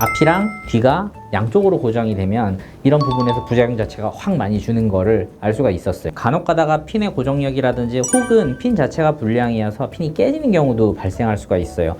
앞이랑 뒤가 양쪽으로 고정이 되면 이런 부분에서 부작용 자체가 확 많이 주는 거를 알 수가 있었어요. 간혹 가다가 핀의 고정력이라든지 혹은 핀 자체가 불량이어서 핀이 깨지는 경우도 발생할 수가 있어요.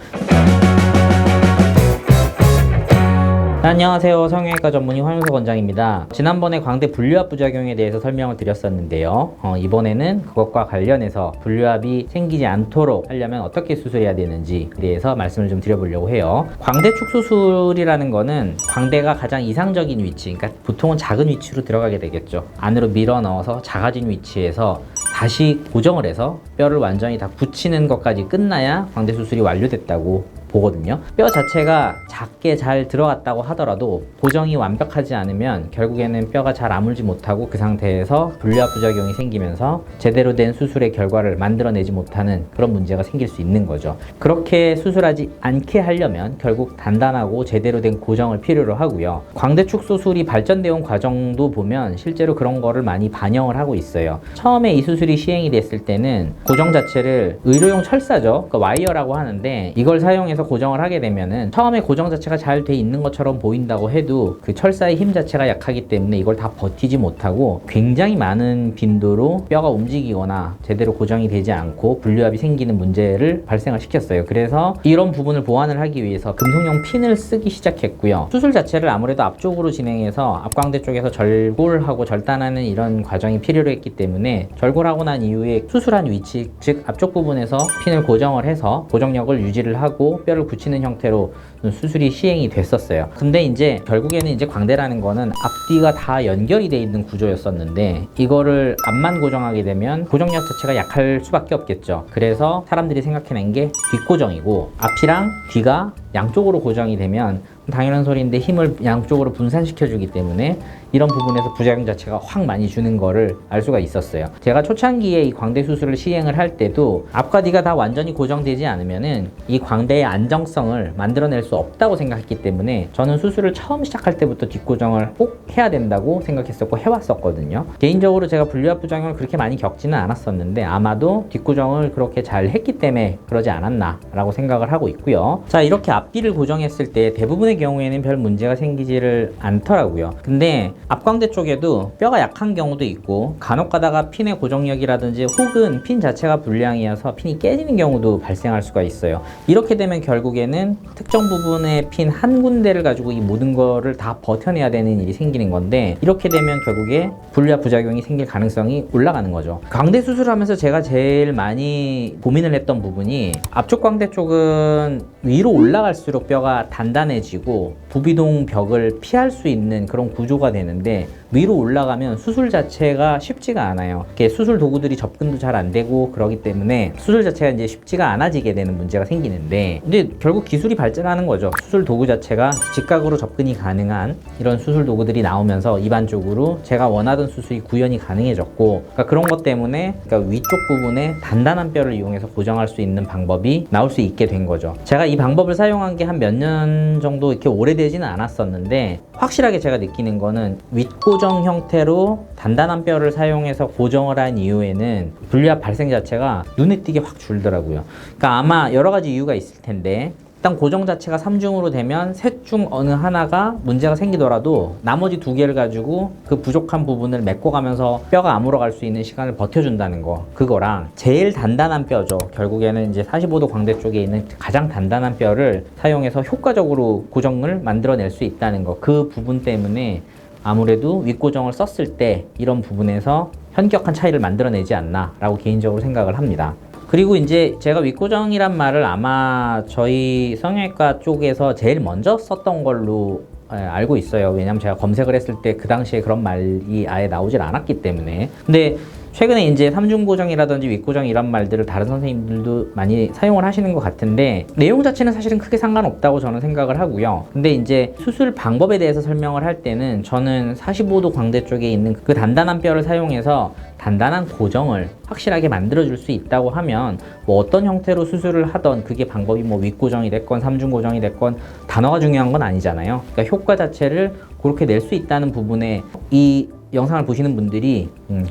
안녕하세요. 성형외과 전문의 황윤석 원장입니다. 지난번에 광대 분류압 부작용에 대해서 설명을 드렸었는데요. 이번에는 그것과 관련해서 분류압이 생기지 않도록 하려면 어떻게 수술해야 되는지에 대해서 말씀을 좀 드려보려고 해요. 광대축 수술이라는 거는 광대가 가장 이상적인 위치, 그러니까 보통은 작은 위치로 들어가게 되겠죠. 안으로 밀어 넣어서 작아진 위치에서 다시 고정을 해서 뼈를 완전히 다 붙이는 것까지 끝나야 광대 수술이 완료됐다고 보거든요. 뼈 자체가 작게 잘 들어갔다고 하더라도 고정이 완벽하지 않으면 결국에는 뼈가 잘 아물지 못하고 그 상태에서 분류압 부작용이 생기면서 제대로 된 수술의 결과를 만들어내지 못하는 그런 문제가 생길 수 있는 거죠. 그렇게 수술하지 않게 하려면 결국 단단하고 제대로 된 고정을 필요로 하고요. 광대축 수술이 발전되어 온 과정도 보면 실제로 그런 거를 많이 반영을 하고 있어요. 처음에 이 수술이 시행이 됐을 때는 고정 자체를 의료용 철사죠. 그러니까 와이어라고 하는데 이걸 사용해서 고정을 하게 되면은 처음에 고정 자체가 잘 돼 있는 것처럼 보인다고 해도 그 철사의 힘 자체가 약하기 때문에 이걸 다 버티지 못하고 굉장히 많은 빈도로 뼈가 움직이거나 제대로 고정이 되지 않고 분류압이 생기는 문제를 발생을 시켰어요. 그래서 이런 부분을 보완을 하기 위해서 금속용 핀을 쓰기 시작했고요. 수술 자체를 아무래도 앞쪽으로 진행해서 앞광대 쪽에서 절골하고 절단하는 이런 과정이 필요로 했기 때문에 절골하고 난 이후에 수술한 위치, 즉 앞쪽 부분에서 핀을 고정을 해서 고정력을 유지를 하고 뼈를 붙이는 형태로 수술이 시행이 됐었어요. 근데 이제 결국에는 이제 광대라는 거는 앞뒤가 다 연결이 돼 있는 구조였었는데 이거를 앞만 고정하게 되면 고정력 자체가 약할 수밖에 없겠죠. 그래서 사람들이 생각해낸 게 뒷고정이고 앞이랑 뒤가 양쪽으로 고정이 되면 당연한 소리인데 힘을 양쪽으로 분산시켜 주기 때문에 이런 부분에서 부작용 자체가 확 많이 주는 거를 알 수가 있었어요. 제가 초창기에 이 광대 수술을 시행을 할 때도 앞과 뒤가 다 완전히 고정되지 않으면은 이 광대의 안정성을 만들어낼 수 없다고 생각했기 때문에 저는 수술을 처음 시작할 때부터 뒷고정을 꼭 해야 된다고 생각했었고 해왔었거든요. 개인적으로 제가 분류압 부작용을 그렇게 많이 겪지는 않았었는데 아마도 뒷고정을 그렇게 잘 했기 때문에 그러지 않았나 라고 생각을 하고 있고요. 자, 이렇게 앞뒤를 고정했을 때 대부분의 경우에는 별 문제가 생기지를 않더라고요. 근데 앞광대 쪽에도 뼈가 약한 경우도 있고 간혹 가다가 핀의 고정력이라든지 혹은 핀 자체가 불량이어서 핀이 깨지는 경우도 발생할 수가 있어요. 이렇게 되면 결국에는 특정 부분의 핀 한 군데를 가지고 이 모든 거를 다 버텨내야 되는 일이 생기는 건데 이렇게 되면 결국에 분류압 부작용이 생길 가능성이 올라가는 거죠. 광대 수술하면서 제가 제일 많이 고민을 했던 부분이 앞쪽 광대 쪽은 위로 올라갈수록 뼈가 단단해지고 부비동 벽을 피할 수 있는 그런 구조가 되는데 위로 올라가면 수술 자체가 쉽지가 않아요. 이렇게 수술 도구들이 접근도 잘 안 되고 그러기 때문에 수술 자체가 이제 쉽지가 않아지게 되는 문제가 생기는데 근데 결국 기술이 발전하는 거죠. 수술 도구 자체가 직각으로 접근이 가능한 이런 수술 도구들이 나오면서 입안쪽으로 제가 원하던 수술이 구현이 가능해졌고 그러니까 그런 것 때문에 그러니까 위쪽 부분에 단단한 뼈를 이용해서 고정할 수 있는 방법이 나올 수 있게 된 거죠. 제가 이 방법을 사용한 게 한 몇 년 정도 이렇게 오래되지는 않았었는데 확실하게 제가 느끼는 거는 윗고정 형태로 단단한 뼈를 사용해서 고정을 한 이후에는 분류압 발생 자체가 눈에 띄게 확 줄더라고요. 그러니까 아마 여러 가지 이유가 있을 텐데 일단 고정 자체가 3중으로 되면 셋 중 어느 하나가 문제가 생기더라도 나머지 2개를 가지고 그 부족한 부분을 메꿔가면서 뼈가 아물어갈 수 있는 시간을 버텨준다는 거, 그거랑 제일 단단한 뼈죠. 결국에는 이제 45도 광대 쪽에 있는 가장 단단한 뼈를 사용해서 효과적으로 고정을 만들어낼 수 있다는 거, 그 부분 때문에 아무래도 윗고정을 썼을 때 이런 부분에서 현격한 차이를 만들어내지 않나 라고 개인적으로 생각을 합니다. 그리고 이제 제가 윗고정이란 말을 아마 저희 성형외과 쪽에서 제일 먼저 썼던 걸로 알고 있어요. 왜냐면 제가 검색을 했을 때 그 당시에 그런 말이 아예 나오질 않았기 때문에. 근데 최근에 이제 3중 고정이라든지 윗고정 이런 말들을 다른 선생님들도 많이 사용을 하시는 것 같은데 내용 자체는 사실은 크게 상관없다고 저는 생각을 하고요. 근데 이제 수술 방법에 대해서 설명을 할 때는 저는 45도 광대 쪽에 있는 그 단단한 뼈를 사용해서 단단한 고정을 확실하게 만들어줄 수 있다고 하면 뭐 어떤 형태로 수술을 하던 그게 방법이 뭐 윗고정이 됐건 3중 고정이 됐건 단어가 중요한 건 아니잖아요. 그러니까 효과 자체를 그렇게 낼 수 있다는 부분에 이 영상을 보시는 분들이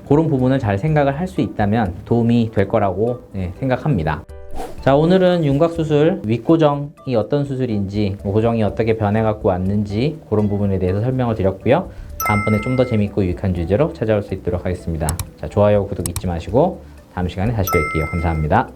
그런 부분을 잘 생각을 할 수 있다면 도움이 될 거라고 생각합니다. 자, 오늘은 윤곽수술 윗고정이 어떤 수술인지, 고정이 어떻게 변해갖고 왔는지 그런 부분에 대해서 설명을 드렸고요. 다음번에 좀 더 재밌고 유익한 주제로 찾아올 수 있도록 하겠습니다. 자, 좋아요, 구독 잊지 마시고 다음 시간에 다시 뵐게요. 감사합니다.